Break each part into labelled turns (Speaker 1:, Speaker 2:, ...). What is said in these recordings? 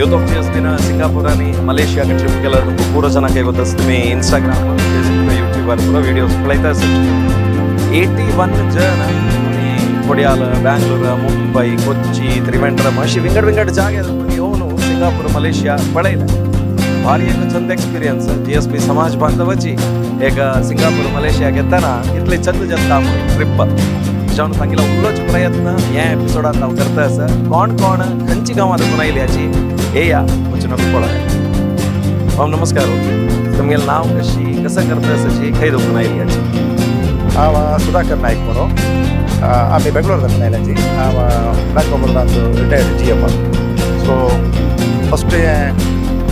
Speaker 1: Youth of जीएसबीनं Singapore आणि मलेशियाकडे trip केलं तुमको पूरा जना काही होतंच तुम्ही इंस्टाग्राम फेसबुक यूट्यूबवर पुरा व्हिडिओज पळयताच 81 जन आणि कोडियाल बेंगलूर मुंबई कोच्ची त्रिवेंद्रम अशी विंगड जागे येऊन सिंगापूर मलेशिया पळयला भारी एक चंद एक्सपिरियन्स जीएसबी समाज बांधवाची एक सिंगापूर मलेशिया घेताना इतले चंद जत्ता ट्रिप जाऊन सांगितलं उल्लोच प्रयत्न या एपिसोडात ನಾವು करता सर कोण खंची गावात कोणायली याची हे या मुझे नको पळाय ओम नमस्कार तुमगे नाव कशी कसं करता सची काही दोन आयली याची
Speaker 2: हांव सुधाकर नाईक म्हणून आम्ही बेंगलोर आयल्याची हांव बँक ऑफ बरोडाचो retired GM so first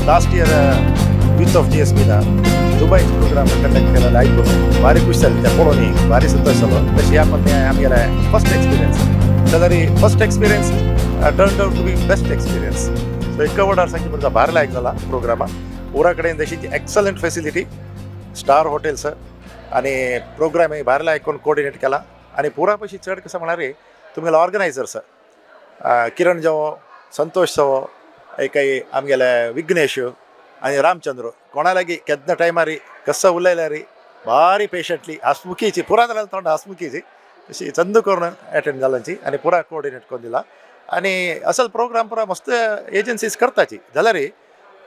Speaker 2: last year youth of GSBला दुबई प्रोग्राम कंडक्ट केलेला ऐकून भारी खुश जाली त्या पळोवन भारी संतोष जालो तशी आपण आमगेले फर्स्ट एक्सपिरियन्स जाल्यार first experience turn out to be best experience so एक वडार सांगची परत भारी लायक जाला प्रोग्रामाक पुरा कडेन तशी एक्सलंट फेसिलिटी स्टार हॉटेल्स आणि प्रोग्राम भारी लायक कोण कोऑर्डिनेट केला आणि पुरा पयशी चड कसं म्हणारे तुमगेले ऑर्गनायझर्स किरण जावो संतोष जावो काही आमगेले विघ्नेश आणि रामचंद्र कोणा लागी केदना टायमार कसं उलयल्या री भारी पेशंटली हसमुखीची पुरा जाल्यार तोंड हसमुखीची अशी चंद करून अटेंड जालांची आणि पुरा कोऑर्डिनेट करून दिला आणि असल प्रोग्राम पुरा मस्त एजन्सीज करताची जाल्यार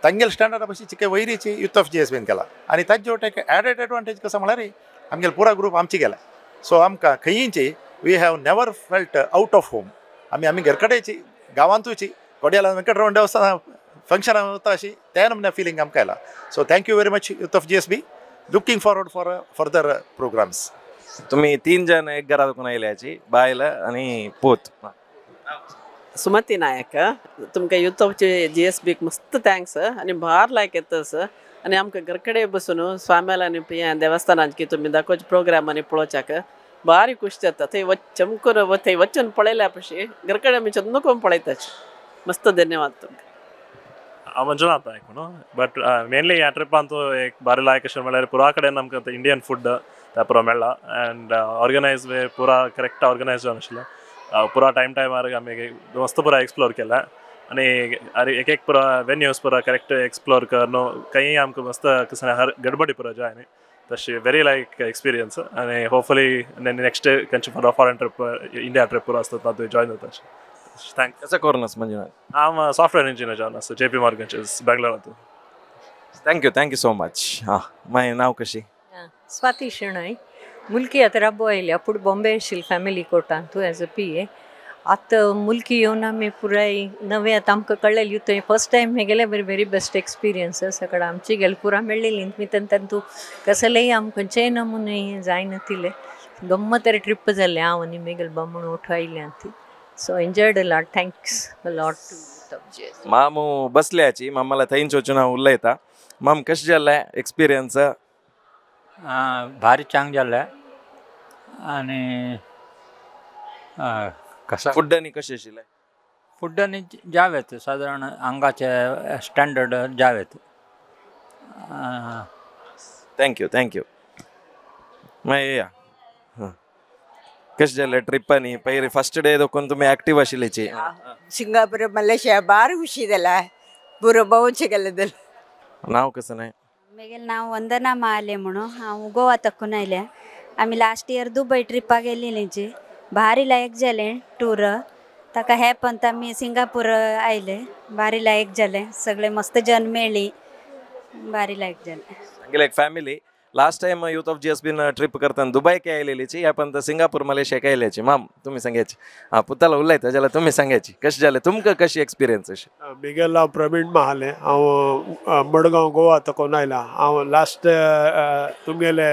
Speaker 2: तांगेल स्टँडर्डा भशेची काही वैरीची यूथ ऑफ GSBन केला आणि ताजे वाटे एक एडेड एडवांटेज कसं म्हळ्यार आमगेले पुरा ग्रूप आमची गेला सो आमकां खंयची we have never felt out of home आमी घरकडेची गांवांतूची कोड्याला वेंकटरमण देवस्थान फंक्शन होता अशी त्या नमूने फिलिंग आमकां येला so thank you very much youth of GSB looking forward for further programmes
Speaker 1: तुम्ही 3 जण एक घरातून आयले याची बायल आणि पोत
Speaker 3: सुमती नायक तुमकां यूथ ऑफ GSB मस्त थँक्स आणि भार लायक येतस आणि आमकां घरकडे बसून स्वाम्याल आणि देवस्थानांची तुम्ही दाखोवचे प्रोग्राम आणि पळोवच्याक भारी खुश जाता थंय चमकून थंय वचून पळयल्या पशी घरकडे आमी चंदकून पळयताच मस्त धन्यवाद तुमकां
Speaker 4: हांव मंजुनाथ नायक म्हणून बट मेनली ह्या ट्रिपान तो एक बारी लायक अशें म्हळ्यार पुरा कडेन आमकां इंडियन फूड त्या पुरो मेळ्ळा एंड ऑर्गनायज वे पुरा करेक्ट ऑर्गनायज जावन आशिल्लें पुरा टायमार आमी मस्त पुरा एक्सप्लोर केला आनी एक पुरा वेन्यूज पुरा करेक्ट एक्सप्लोर कर न्हू काही आमकां मस्त हर गडबडी पुरा जाय न्ही तशी व्हेरी लायक एक्सपिरियन्स आनी होपफुली नेक्स्ट खंयची फॉरेन ट्रिप इंडिया ट्रिप पुरो आसता तातूंत जॉयन जाता थँक
Speaker 1: कसं करूनच म्हणजे
Speaker 4: हांव सॉफ्टवेअर इंजिनियर जावन आसा JP Morganचेस बेंगलोरांतून
Speaker 1: थँक्यू सो मच हां माझें नाव कशी
Speaker 5: स्वाती शेणय मुलकी आतां राबो आयल्या पूण बॉम्बे आशिल्ली फॅमिली कोर्टान तूं एज अ PA आतां मुलकी येवन आमी पुराय नवे आतां आमकां कळलेली युथ फर्स्ट टायम हेगेले वेरी बेस्ट एक्सपिरियन्स सकाळ आमची गेल पुरा मेळ्ळेली मितन तूं कसलेय आमकां खंयचेय नमुने जाय नातिले गम्मत ट्रिप जाल्ले हांव आनी मेगल बामण ओठो आयल्या ती so enjoyed a lot thanks a lot to GSB
Speaker 1: मामू बसल्याची मामाला थंयच वचून हांव उलयता माम कशें जाल्लें एक्सपिरियन्स
Speaker 6: भारी चांग जाल्लें आनी कसा
Speaker 1: फूड आनी कशें आशिल्लें
Speaker 6: फूड आनी जावेत सादारण हांगाचे स्टँडर्ड जावेत
Speaker 1: थँक्यू मागीर या कशें जालें ट्रिपांनी पयलीं फर्स्ट डे देखून तुमी एक्टीव आशिल्लीची
Speaker 7: सिंगापूर मलेशिया बार खुशी जाला पुरो भोंवचे गेले
Speaker 1: नाव कसं नाही
Speaker 8: मेगेल नाव वंदना महाले म्हणून हांव गोवा तकून आयल्या आमी लास्ट इयर दुबय ट्रिपाक गेल्लींची भारी लायक जालें टूर ताका हे पंत आमी सिंगापूर आयले भारी लायक जालें सगळे मस्त जन मेळ्ळी भारी लायक जालें
Speaker 1: सांगेल एक family last time youth of GSB trip करताना दुबयके आयलेलीची ह्या पण सिंगापूर मलेशियाक आयल्याची माम तुम्ही सांगायची हां पुताला उलयता जाल्यार तुमी सांगायची कशें जालें तुमकां कशी एक्सपिरियन्स अशी
Speaker 9: मेगेल हांव प्रवीण महाले हांव मडगांव गोवा तकून आयला हांव लास्ट तुमगेले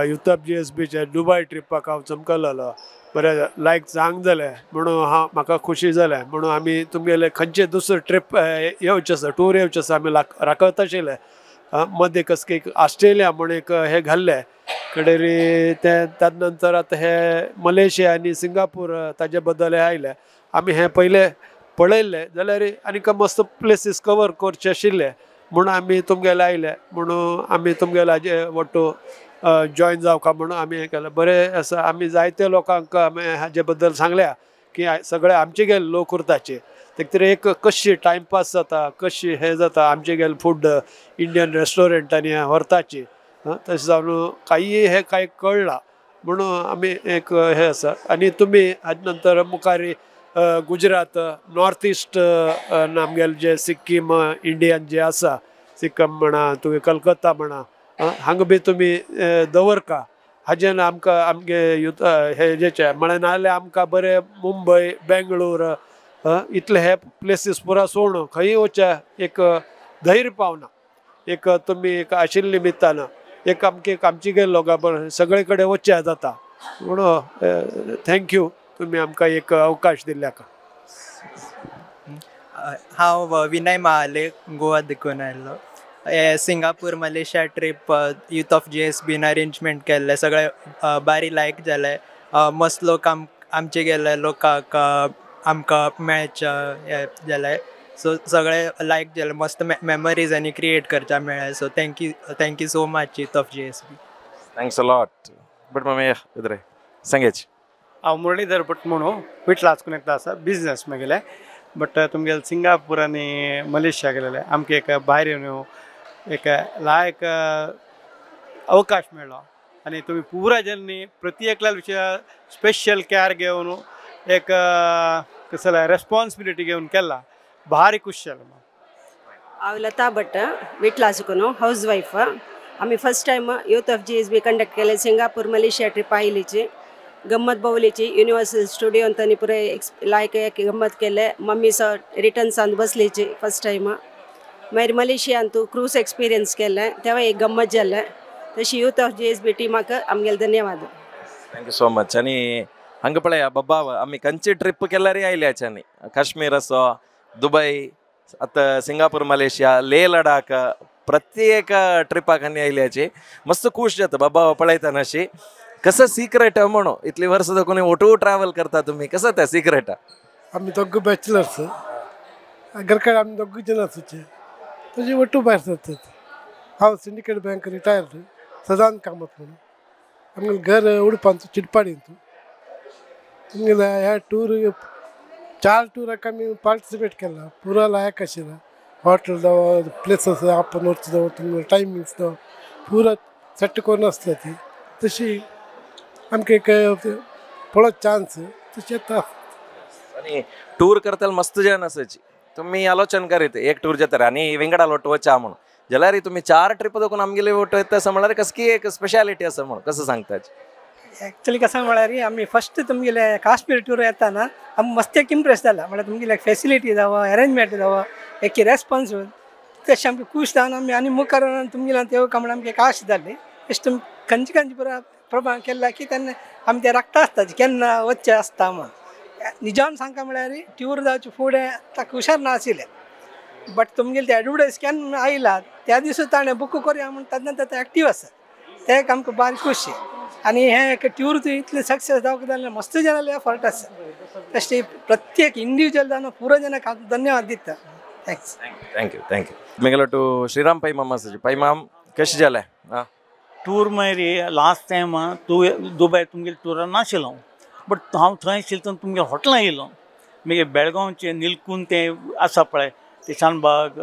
Speaker 9: यूथ ऑफ GSBचे दुबय ट्रिपाक हांव चमकलेलो बरें लायक चांग जालें म्हणून म्हाका खुशी जालें म्हणून आमी तुमगेले खंयचे दुसरे ट्रिप येवचे आसा टूर येवचे आसा आमी राखत आशिल्ले मध्ये कसके ऑस्ट्रेलिया म्हणून एक हे घाल्ले कडेरी ते त्यानंतर आता हे मलेशिया आणि सिंगापूर ताजे बद्दल हे आयले आमी हे पहिले पळयल्ले जाल्यार आनीक मस्त प्लेसीस कवर करचे आशिल्ले म्हणून आमी तुमगेले आयले म्हणून आमी तुमगेले वट्टू जॉइन जावका म्हणून आमी हे केलें बरें आसा आमी जायते लोकांक आमी हाजे बद्दल सांगल्या की सगळे आमचे गेले लोक उरताचे तर एक कशी टायमपास जाता कशी हे जाता आमचे गेल फूड इंडियन रेस्टॉरंटांनी व्हरताची तशें जावन काही हे काय कळला म्हणून आमी एक हे आसा आनी तुमी हाजे नंतर मुखारी गुजरात नॉर्थ इस्ट आमगेले जे सिक्कीम इंडियन जे आसा सिक्कीम म्हणा तुमी कलकत्ता म्हणा हांगा बी तुमी दवरका हाजेन आमकां आमगे युथ हे जेचे म्हळ्यार नाजाल्यार आमकां बरें मुंबय बेंगळूर इतले हे प्लेसीस पुरा सोडून खंय वचचे एक धैर्य पावना एक तुमी एक आशिल्ले निमित्तान एक आमची गेल लोकां बरें सगळे कडेन वचचे जाता म्हणून थँक्यू तुमी आमकां एक अवकाश दिल्ल्याक
Speaker 10: हांव विनय महाले गोवा देखून आयिल्लो हे Singapore Malaysia trip youth of GSBन अरेंजमेंट केल्ले सगळे बारी लायक जाले मस्त लोक आमचे गेले लोकांक आमकां मॅच हे जाले सो सगळे लायक जाले मस्त मेमरीज आनी क्रिएट करचा मेळ्ळे so thank you so much youth of GSB
Speaker 1: thanks a lot but mummy इधर सांगेच
Speaker 11: हांव मुरलीधर भट म्हणून विटला आसकुनेक आसा बिजनेस म्हगेले बट तुमगेले सिंगापूर आनी मलेशिया गेलेले आमकां एक भायर येवन एक लायक अवकाश मेळ्ळो आनी तुमी पुरा जेन्नी प्रति एकल्या विशय स्पेशल केअर घेवन एक कसले रेस्पॉन्सिबिलिटी घेवन केला भारी खुश जालें
Speaker 12: हांव लता भट विटला आसकुनो हाऊस वायफ आमी first time youth of GSB conduct केले सिंगापूर मलेशिया ट्रीप आयिल्लीची गम्मत भोवलीची युनिवर्सल स्टुडियोन तांणी पुराय लायक एक गम्मत केले मम्मी रिटर्न सान बसलीची फर्स्ट टायम मागीर मलेशियान तूं क्रूज एक्सपिरियन्स केलें तेव्हा एक गम्मत जालें तशी यूथ ऑफ GSB टिमाक आमगेले धन्यवाद
Speaker 1: थँक्यू सो मच आनी हांगा पळय बाबा आमी खंयची ट्रीप केल्यार आयल्याच्यांनी काश्मीर असो दुबय आतां सिंगापूर मलेशिया लेह लडाख प्रत्येक ट्रिपाक आनी आयल्याची मस्त खुश जाता बाबा पळयतना अशी कसं सिक्रेट म्हणून इतली वर्ष कोणी ओटू ट्रॅव्हल करता तुम्ही कसं त्या सिक्रेट
Speaker 13: आम्ही दोघं बॅचलर्स घरकडे आम्ही दोघं जण असूचे तशी ओटू भायर सरतात हांव सिंडिकेट बँक रिटायर्ड सदांच कामात म्हणून आमगे घर उडपांचो चिडपाडींचो तुमगेले ह्या टूर 4 टूराक आमी पार्टिसिपेट केला पुरा लायक आशिल्ला हॉटेल जावं प्लेसीस आपण वचचो जावं तुमगे टायमिंग्स जावं पुरा सेट करून आसता ती तशी आमकां एक पळोवप चान्स तशी येता
Speaker 1: आणि टूर करताना मस्त जन असायची तुम्ही आलोचन करीत एक टूर जाता आणि विंगडा लोटवचा म्हणून जाल्यार तुम्ही 4 ट्रिप देखून आमगेले वोटो येता असं म्हळ्यार कसकी एक स्पेशालिटी असं म्हणून कसं सांगतात
Speaker 14: एक्चुअली कसं म्हळ्यार आमी फर्स्ट तुमगेले काश्मीर टूर येताना आमी मस्त एक इम्प्रेस जाला म्हळ्यार तुमगेले फॅसिलिटी जावं अरेंजमेंट जावं एक रेस्पॉन्स तशें आमकां खूश जावन आमी आनी मुखार तुमगेला तेव्हा कामण आमकां एक आश जाल्ली अशें तुमी खंयची खंयची पुरा प्रभाव केला की तेन्ना आमी ते राखता आसता केन्ना वच्चें आसता म्हण निजान सांगता म्हळ्यार टूर जावचे फुडें ताका हुशार नाशिल्लें बट तुमगेले ते एडवर्टायज केन्ना आयला त्या दिसा ताणें बूक करुया म्हण ताजे ते एक्टीव आसा ते एक आमकां बारीक खुशी आनी हे एक टूर इतलें सक्सेस जावंक जालें मस्त जनाले एफर्ट आसा तशें प्रत्येक इंडिविज्युअल जावन पुरो जनाक हांव धन्यवाद दिता थँक्स
Speaker 1: थँक्यू तुमगेलो टू श्रीराम पै मामा पै माम कशें जालें
Speaker 15: टूर मागीर लास्ट टायम दुबय तुमगेले टुरान नाशिल्लो बट हांव थंय आशिल्लो तुमगे हॉटेलां येयलो मागीर बेळगांवचे निलकुंद ते आसा पळय ते शानबाग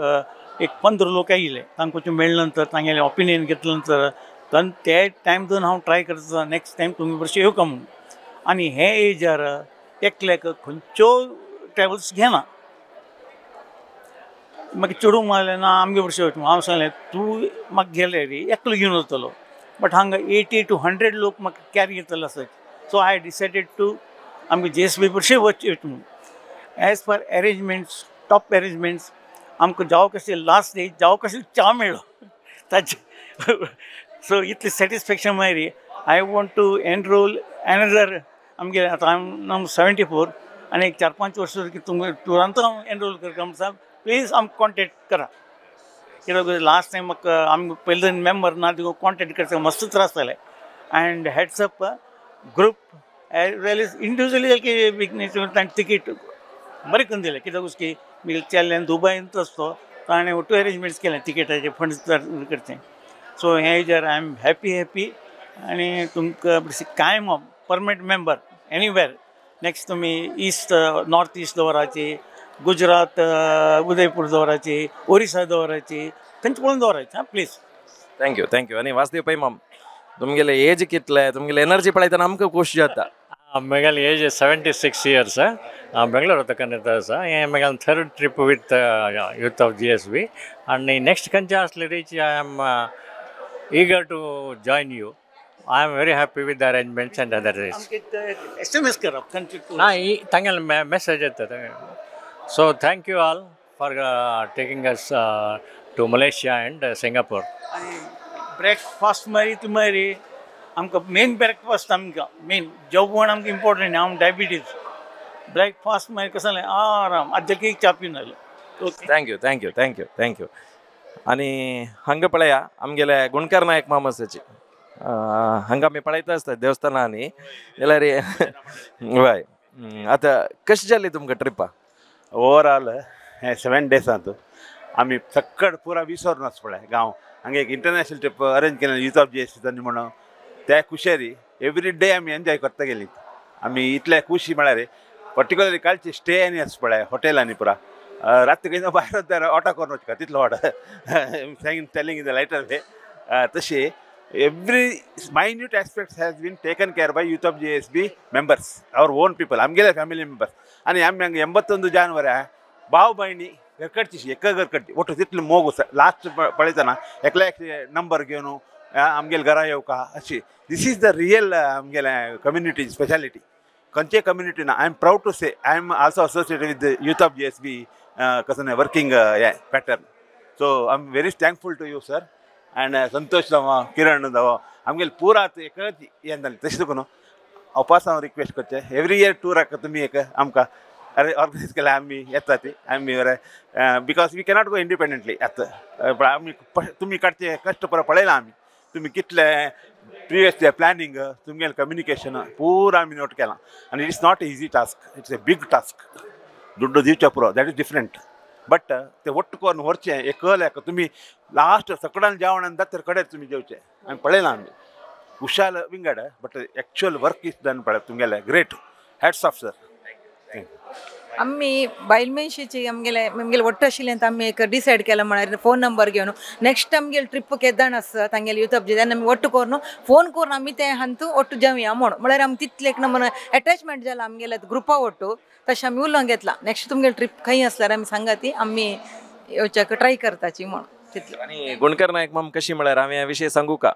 Speaker 15: एक 15 लोक आयिल्ले तांकां मेळ्ळे नंतर तांगेलें ओपिनियन घेतले नंतर ते टायम दोन हांव ट्राय करता नेक्स्ट टायम तुमी बरशे येवका म्हणून आनी हे एजार एकल्याक खंयच्यो ट्रॅवल्स घेना मागीर चेडूंक मारलें ना आमगे बरशे वचूं हांव सांगलें तूं म्हाका गेले रे एकलो घेवन वतलो बट हांगा 80 to 100 लोक म्हाका कॅरी घेतले आसत सो आय डिसायडेड टू आमगे GSB बरशे वचचें म्हणून as per arrangements top arrangements आमकां जावं कशें लास्ट डे जावं कशें च्या मेळ्ळो ताचे सो इतलें सॅटिस्फॅक्शन मागीर I want to enrol another आमगे आतां हांव 74 आनी एक 4-5 वर्स तुमगे टुरांत हांव एनरोल करता म्हणटा प्लीज आमकां कॉन्टेक्ट करा कित्याक लास्ट टायम म्हाका आमी पयले मेंबर ना देखून कॉन्टेक्ट करता मस्त त्रास जाले एंड हेड्सअप ग्रूप एज वेल एज इंडिविजुअली बिजनेस ताणें तिकीट बरें करून दिलें कित्याक की मी चल्ल्यान दुबयंत आसतो ताणें ओटू अरेंजमेंट्स केलें तिकेटाचे फंड्स करचें सो हे हेजेर आय एम हॅपी आनी तुमकां कायम परमनंट मेंबर एनीवेर नेक्स्ट तुमी ईस्ट नॉर्थ ईस्ट दवराची गुजरात उदयपूर दवराची ओरिसा दवराची खंयचे पळोवन दवरायची हां प्लीज.
Speaker 1: थँक्यू आनी वासदेव पै माम तुमगेले एज कितले तुमगेले एनर्जी पळयतना आमकां खोशी जाता.
Speaker 16: मेगेले एज 76 years. हांव बेंगलोर वतकन येता आसा. हें मेगेलें third trip with youth of GSB आनी नेक्स्ट खंयचे आसले reach I am eager to join you. I am very happy with the arrangements and other things.
Speaker 15: SMS करप कंट्री
Speaker 16: तांगेल message येता. So thank you all for taking us to Malaysia and Singapore.
Speaker 15: Breakfast मारी तुम्हारी आमकां main breakfast आमकां main जेवण आमकां important. हांव diabetes breakfast मागीर कसं जालें आराम आदल्या केक च्या पिवन जालें.
Speaker 1: थँक्यू आनी हांगा पळया आमगेले गुणकार नायक मामसाची हांगा आमी पळयता आसता देवस्थानांनी जाल्यार हय आतां कशी जाली तुमकां ट्रिपा?
Speaker 17: ओवरऑल हे 7 days आमी सक्कड पुरा विसरून वच पळय गांव. हांगा एक इंटरनॅशनल ट्रिप अरेंज केलें यूथ ऑफ GSB म्हणून त्या कुशेरी एवरी डे आमी एन्जॉय करता गेली. आमी इतले खुशी म्हळ्यार पर्टिक्युलरली कालची स्टे आनी आस पळय हॉटेलांनी पुरा रात्री खंय भायर ऑटो करून वचका तितलो order telling in the lighter way. तशी every minute aspects has been taken care by youth of GSB members our own people आमगेले फॅमिली मेंबर्स. आनी आमी हांगा 81 जानेवारी भाव भयणी घरकडची एक घरकडची ओटू तितले मोग लास्ट पळयतना एकल्या एक नंबर घेवन आमगेले घरा येवका अशी. दिस इज द रियल आमगेले कम्युनिटी स्पेशालिटी. खंयचे कम्युनिटी ना. I am proud to say I am also associated with the youth of GSB कसं नाही working pattern. So I am very thankful to you sir and Santosh जावं किरण जावं आमगेले पुरा एकच हें जालें. तशें देखून हांव पास हांव रिक्वेस्ट करचें एवरी इयर टुराक तुमी एक आमकां ऑर्गनायज केल्यार आमी येता ती आमी because we cannot go independently आतां आमी तुमी काडचे कश्ट पळय पळयलां आमी तुमी कितले प्रिवियस प्लॅनिंग तुमगेलें कम्युनिकेशन पुरा आमी नोट केलां आनी it's not easy task. It's a big task. दुड्डो दिवचे पुरो दॅट इज डिफरंट बट ते ಒಟ್ಟು करून व्हरचें एक कळल्याक तुमी लास्ट सकडान जेवणान जाता कडेन तुमी जेवचे आमी पळयलां आमी खुशाल विंगड but actual work is done पळय तुमगेलें ग्रेट हॅट्स ऑफ सर.
Speaker 18: आम्ही बायलमेनशीची आमगेले ಒಟ್ಟು आशिल्लें आमी एक डिसायड केला म्हळ्यार फोन नंबर घेवन नेक्स्ट आमगेले ट्रिप केदार आसा तांगेले यूथ ऑफ GSB आमी ಒಟ್ಟು करून फोन करून आमी ते हांतू ಒಟ್ಟು जेवया म्हूण म्हळ्यार आमी तितले एक नंबर अटॅचमेंट जाला आमगेले ग्रुपा ಒಟ್ಟು तशें आमी उलोवंक घेतला. नेक्स्ट तुमगेले ट्रिप खंय आसल्यार आमी सांगा ती आमी येवच्याक ट्राय करताची म्हूण तितलें.
Speaker 1: आनी गुणकार नायक माम कशी म्हळ्यार हांवें ह्या विशय सांगू का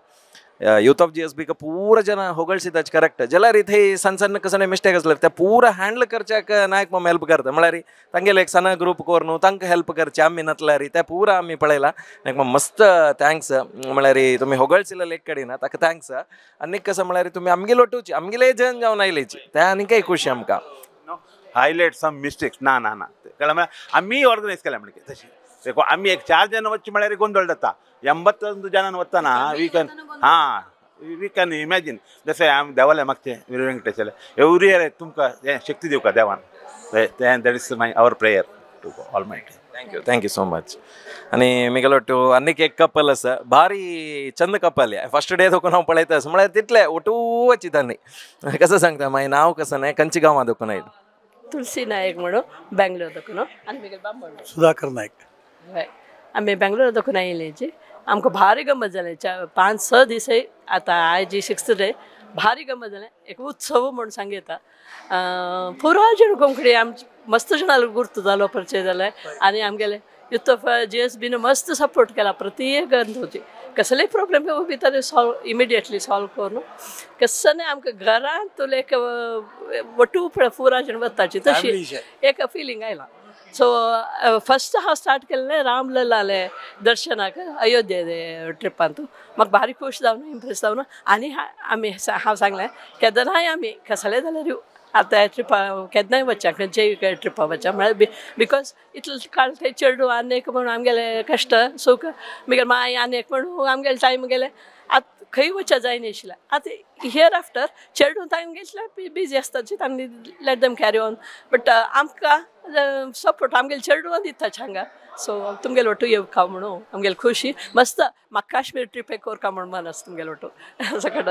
Speaker 1: यूथ ऑफ GSB का पूरा जन होगळसिताच करेक्ट जाल्यार इथे सಣ್ಣ सಣ್ಣ कसं मिस्टेक आसल्यार ते पूरा हँडल करच्याक नायक माम हेल्प करता म्हळ्यार तांगेले एक सಣ್ಣ ग्रुप करून तांकां हेल्प करचे आमी नातल्यार ते पूरा आमी पळयला. नायक माम मस्त थँक्स म्हळ्यार तुमी होगळसिल्ले एक कडेन ताका थँक्स आनी कसं म्हळ्यार तुमी आमगेले ಒಟ್ಟುची आमगेले जन जावन आयलेची ते आनीकय खुशी आमकां.
Speaker 17: हायलायट सम मिस्टेक्स ना ना ना कळ्ळें आमी ऑर्गनायज केल्या म्हणजे तशी आमी एक 4 जण वचची म्हळ्यार गोंधळ जाता. 81 जणांन वतना वी कॅन इमॅजिन जशें आमी देवाले मागचे वीर वेंकटेशाले एवरी इयर तुमकां हें शक्ती दिवका देवान that is my our prayer to almighty.
Speaker 1: Thank you so much. आनी म्हगेलो ಒಟ್ಟು आनीक एक कपल आसा भारी चंद कपल फस्ट डे देखून हांव पळयता आसा म्हळ्यार तितले ಒಟ್ಟು वचितानी कसं सांगता मागीर नांव कसं न्हय कंची गांवां देखून आयलें.
Speaker 3: तुलसी नायक म्हणून बेंगलोर देखून आनी म्हगेले बांबण
Speaker 19: सुधाकर नायक.
Speaker 3: हय आमी बेंगलोर देखून आयिल्लीची आमकां भारी गमत जालें 5-6 दीस आतां आयज 6th डे भारी गमत जालें एक उत्सव म्हूण सांगता पुरो जण कोंकणी आमचे मस्त जणांक गुर्त जालो परिचय जाले आनी आमगेले यूथ ऑफ GSB मस्त सपोर्ट केला प्रत्येक गंधोची कसलेय प्रॉब्लेम भितर इमिडिएटली सॉल्व करून कसं नाही आमकां घरांत तुले ಒಟ್ಟು पुरा जण वताची तशी एक फिलींग आयला. सो फस्ट हांव स्टार्ट केल्लें रामललाले दर्शनाक अयोध्ये ट्रिपांत म्हाका भारी खूश जावन इम्प्रेस जावन आनी आमी हांव सांगलें केदारनाय आमी कसलेय जाल्यार आतां ट्रिपा केन्नाय वच्चा खंयच्याय ट्रिपा वच्चा म्हळ्यार बिकॉज इतलो काळ थंय चेडूं आनीक म्हणून आमगेले कश्ट सूख म्हगेले माय आनीक म्हणून आमगेले टायम गेले आतां खंय वच्चा जायना आशिल्लें. आतां हियर आफ्टर चेडूं तांगेले बिजी आसता तांणी let them carry on but आमकां सपोर्ट आमगेले चेडूं दिताच हांगा. सो तुमगेले ಒಟ್ಟು येवका म्हणून आमगेले खुशी मस्त म्हाका काश्मीर ट्रिप एक कोरका म्हणून मन आसा तुमगेले ಒಟ್ಟು सकट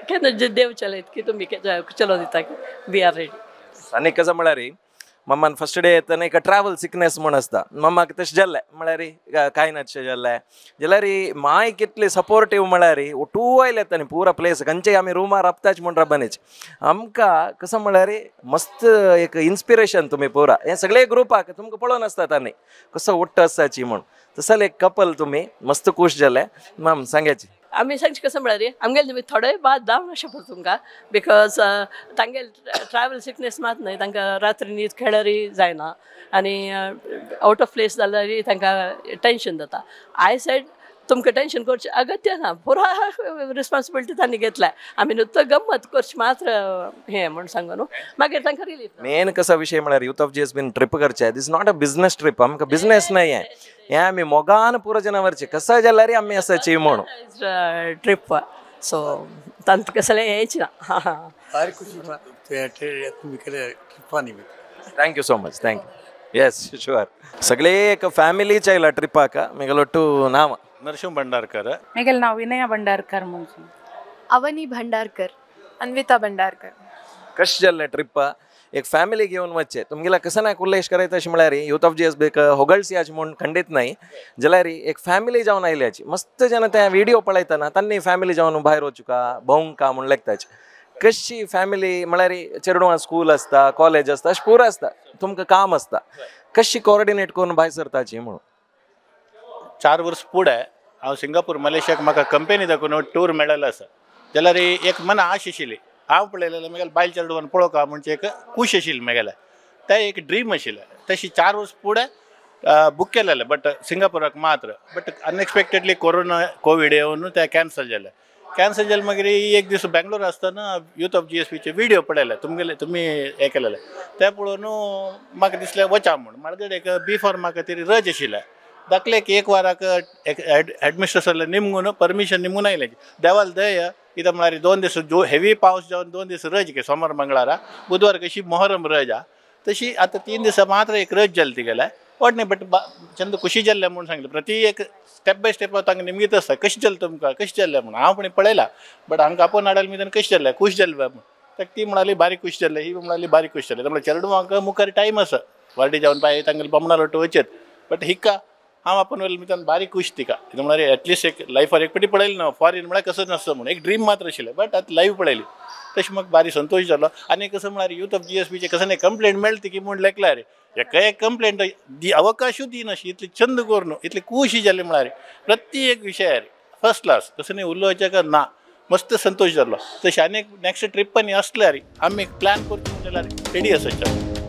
Speaker 3: केन्ना देव चलयत की तुमी चलो दिता वी आर रेडी.
Speaker 1: आनीक कसं म्हळ्यार मम्मान फर्स्ट डे येताना एक ट्रॅव्हल सिकनेस म्हण आसता मम्माक तशें जाल्लें म्हळ्यार कांय नातशें जाल्लें जाल्यार माय कितले सपोर्टीव म्हळ्यार ओटू आयले तांणी पुरा प्लेस खंयचे आमी रूमार राबताच म्हण राबनीच आमकां कसं म्हळ्यार मस्त एक इन्स्पिरेशन तुमी पुरा हे सगळे ग्रुपाक तुमकां पळोवन आसता तांणी कसं ओट्ट आसाची म्हण तसं एक कपल तुमी मस्त खूश जाले मॅम सांगायची
Speaker 19: आमी सांगचे कसं म्हळ्यार आमगेले तुमी थोडे बाद दावन अशें पडटा तुमकां बिकॉज तांगेल ट्रॅवल सिकनेस मात न्हय तांकां रात्री न्हीद खेळरी जायना आनी आउट ऑफ प्लेस जाल्यार तांकां टेंशन जाता आय सेड तुमकां टेंशन करचें अगत्य ना पुरा रिस्पॉन्सिबिलिटी तांणी घेतल्या आमी नुसतं गंमत करची मात्र हें म्हण सांगू न्हू मागीर तांकां रिलीफ
Speaker 1: मेन कसा विषय म्हळ्यार यूथ ऑफ GSB ट्रिप करचे दिस नॉट अ बिझनेस ट्रिप आमकां बिझनेस नाही हे आमी मोगान पुरो जनावरचे कसं जाल्यार आमी असायची म्हणून
Speaker 19: ट्रिप सो तांत कसलें हेंच ना
Speaker 1: thank you so much thank you yes sure सगळे एक फॅमिलीच आयला ट्रिपाक मेगलोटू नाव
Speaker 20: नरसिंह भंडारकर
Speaker 21: मेगेल नाव विनया भंडारकर म्हणून
Speaker 22: अवनी भंडारकर अन्विता भंडारकर
Speaker 1: कशें जाल्लें ट्रिप एक फॅमिली घेवन वच्चे तुमगेला कसं नाही उल्लेख करायचं अशें म्हळ्यार यूथ ऑफ GSB होगळसियाची म्हूण खंडीत नाही जाल्यार एक फॅमिली जावन आयल्याची मस्त जन त्या व्हिडिओ पळयतना तांणी फॅमिली जावन भायर वचुका भोंवका म्हूण लेखताचे कशी फॅमिली म्हळ्यार चेडवां स्कूल आसता कॉलेज आसता अशें पुरो आसता तुमकां काम आसता कशी कोऑर्डिनेट करून भायर सरताची म्हणून
Speaker 20: 4 वर्स फुडें हांव सिंगापूर मलेशियाक म्हाका कंपनी दाखोवन टूर मेळ्ळेलो आसा जाल्यार एक मना आश आशिल्ली हांव पळयलेलें म्हागेले बायल चेडवान पळोवका म्हणजे एक खूश आशिल्ली म्हागेलें तें एक ड्रीम आशिल्लें तशी 4 वर्स फुडें बूक केलेलें बट सिंगापुराक मात्र बट अनएक्सपेक्टेडली कोवीड येवन तें कॅन्सल जालें मागीर एक दीस बेंगलोर आसतना यूथ ऑफ GSBचे व्हिडिओ पळयले तुमी हें केलेले ते पळोवन म्हाका दिसलें वचा म्हूण मागीर एक बिफोर म्हाका तरी रज आशिल्लें दाखलेक एक वराक एडमिनिस्ट्रेशन निमगून परमिशन निमून आयलें देवाल दय कितें म्हळ्यार 2 दीस हेवी पावस जावन 2 दीस रज के सोमार मंगळारा बुधवार कशी मोहरम रज आ तशी आतां 3 दिसां मात्र एक रज जाली ती गेल्या वाट न्ही बट चंद खुशी जाल्लें म्हणून सांगलें प्रती एक स्टेप बाय स्टेप तांकां निमगीत आसता कशें जालें तुमकां कशें जाल्लें म्हणून हांव पण पळयलां बट हांगा आपोवन हाडलें न्ही कशें जाल्लें खूश जाल्लें म्हणून ताका ती म्हणाली बारीक खूश जाल्लें ही म्हणाली बारीक खूश जाल्लें म्हळ्यार चेडवांक मुखार टायम आसा वार्डे जावन बाय तांगेले बमणार वट वचत बट हिका हांव आपण वेळ मितान बारीक खूश तिका म्हळ्यार एटलिस्ट एक लायफार एक फावटी पळयलें ना फॉरेन म्हळ्यार कसं नासता म्हणून एक ड्रीम मात्र आशिल्लें बट आतां लायव्ह पळयली तशें म्हाका भारी संतोश जालो आनी कसं म्हळ्यार यूथ ऑफ GSBचे कसं नाही कंप्लेंट मेळटा की म्हूण लेखल्यार एका एक कंप्लेंट अवकाशूच दिनाशी इतली छंद करून इतली खुशी जाली म्हळ्यार प्रत्येक विशयार फर्स्ट क्लास तसं नाही उलोवचें का ना मस्त संतोश जालो तशें आनी नेक्स्ट ट्रिपांनी आसल्यार आमी प्लॅन करचें जाल्यार रेडी आसात